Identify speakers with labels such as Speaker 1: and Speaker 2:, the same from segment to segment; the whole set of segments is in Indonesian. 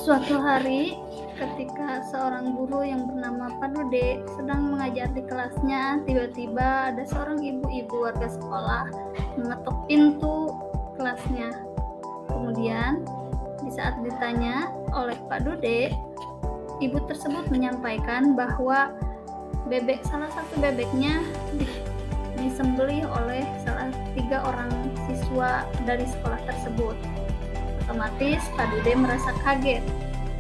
Speaker 1: Suatu hari, ketika seorang guru yang bernama Pak Dude sedang mengajar di kelasnya, tiba-tiba ada seorang ibu-ibu warga sekolah mengetuk pintu kelasnya. Kemudian, di saat ditanya oleh Pak Dude, ibu tersebut menyampaikan bahwa salah satu bebeknya disembelih oleh 3 orang siswa dari sekolah tersebut. Otomatis Pak Dude merasa kaget.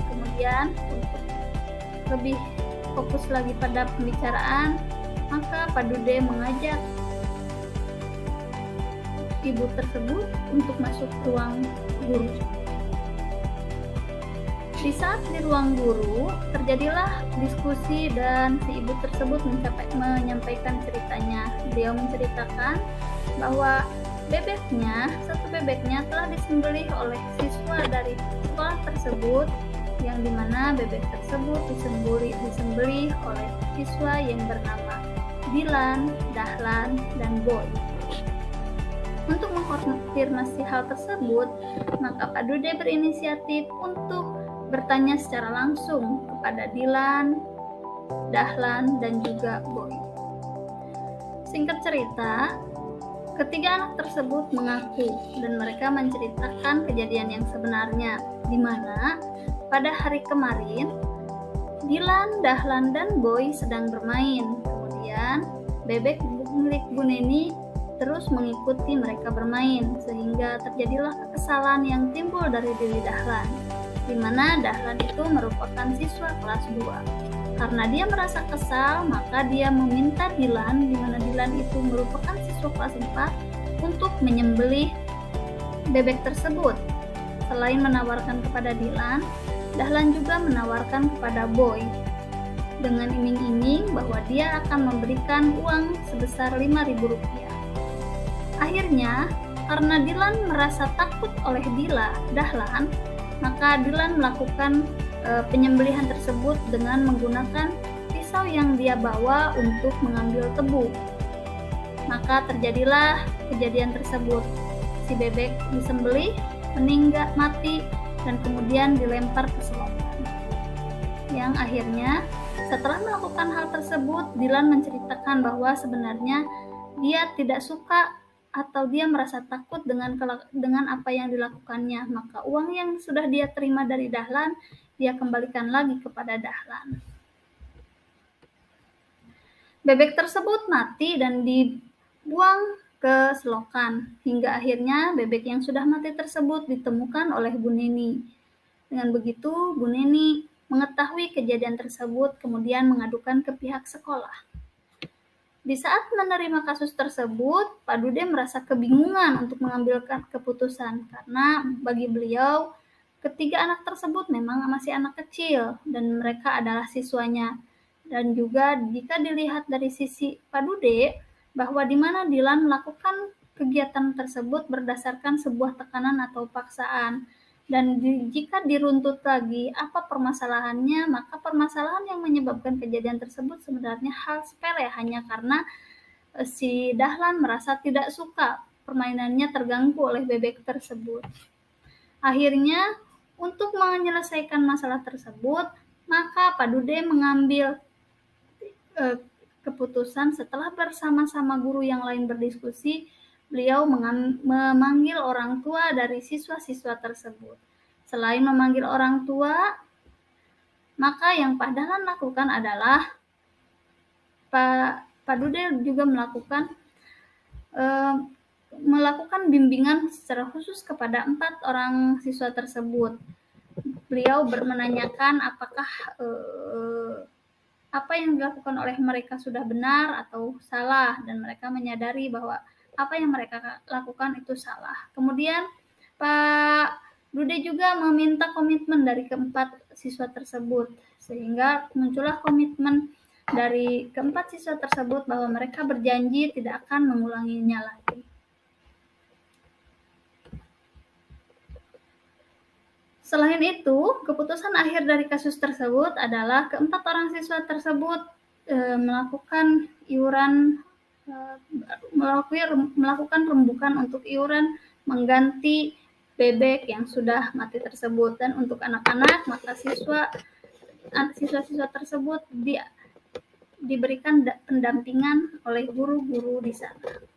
Speaker 1: Kemudian untuk lebih fokus lagi pada pembicaraan, maka Pak Dude mengajak ibu tersebut untuk masuk ruang guru. Di saat di ruang guru, terjadilah diskusi dan si ibu tersebut menyampaikan ceritanya. Beliau menceritakan bahwa satu bebeknya telah disembelih oleh siswa dari sekolah tersebut, yang dimana bebek tersebut disembelih oleh siswa yang bernama Dilan, Dahlan, dan Boy. Untuk mengkonfirmasi hal tersebut, maka Pak Dude berinisiatif untuk bertanya secara langsung kepada Dilan, Dahlan, dan juga Boy. Singkat cerita, ketiga anak tersebut mengaku dan mereka menceritakan kejadian yang sebenarnya, di mana pada hari kemarin Dilan, Dahlan, dan Boy sedang bermain. Kemudian bebek milik Bu Neni terus mengikuti mereka bermain, sehingga terjadilah kekesalan yang timbul dari diri Dahlan, di mana Dahlan itu merupakan siswa kelas 2. Karena dia merasa kesal, maka dia meminta Dilan, di mana Dilan itu merupakan siswa kelas 4, untuk menyembelih bebek tersebut. Selain menawarkan kepada Dilan, Dahlan juga menawarkan kepada Boy dengan iming-iming bahwa dia akan memberikan uang sebesar Rp5.000. Akhirnya, karena Dilan merasa takut oleh Dahlan, maka Dilan melakukan penyembelihan tersebut dengan menggunakan pisau yang dia bawa untuk mengambil tebu. Maka terjadilah kejadian tersebut. Si bebek disembelih, mati, dan kemudian dilempar ke selokan. Yang akhirnya, setelah melakukan hal tersebut, Dilan menceritakan bahwa sebenarnya dia tidak suka atau dia merasa takut dengan apa yang dilakukannya. Maka uang yang sudah dia terima dari Dahlan, dia kembalikan lagi kepada Dahlan. Bebek tersebut mati dan dibuang ke selokan, hingga akhirnya bebek yang sudah mati tersebut ditemukan oleh Bu Neni. Dengan begitu, Bu Neni mengetahui kejadian tersebut, kemudian mengadukan ke pihak sekolah. Di saat menerima kasus tersebut, Pak Dude merasa kebingungan untuk mengambil keputusan, karena bagi beliau, ketiga anak tersebut memang masih anak kecil dan mereka adalah siswanya. Dan juga jika dilihat dari sisi Pak Dude, bahwa di mana Dilan melakukan kegiatan tersebut berdasarkan sebuah tekanan atau paksaan. Dan jika diruntut lagi apa permasalahannya, maka permasalahan yang menyebabkan kejadian tersebut sebenarnya hal sepele, hanya karena si Dahlan merasa tidak suka permainannya terganggu oleh bebek tersebut. Akhirnya, untuk menyelesaikan masalah tersebut, maka Pak Dude mengambil keputusan setelah bersama-sama guru yang lain berdiskusi. Beliau memanggil orang tua dari siswa-siswa tersebut. Selain memanggil orang tua, maka yang Pak Dahlan lakukan adalah Pak Dude juga melakukan bimbingan secara khusus kepada 4 orang siswa tersebut. Beliau menanyakan apakah apa yang dilakukan oleh mereka sudah benar atau salah, dan mereka menyadari bahwa apa yang mereka lakukan itu salah. Kemudian Pak Dude juga meminta komitmen dari keempat siswa tersebut, sehingga muncullah komitmen dari keempat siswa tersebut bahwa mereka berjanji tidak akan mengulanginya lagi. Selain itu, keputusan akhir dari kasus tersebut adalah keempat orang siswa tersebut melakukan melakukan rembukan untuk iuran mengganti bebek yang sudah mati tersebut. Dan untuk anak-anak, maka siswa-siswa tersebut diberikan pendampingan oleh guru-guru di sana.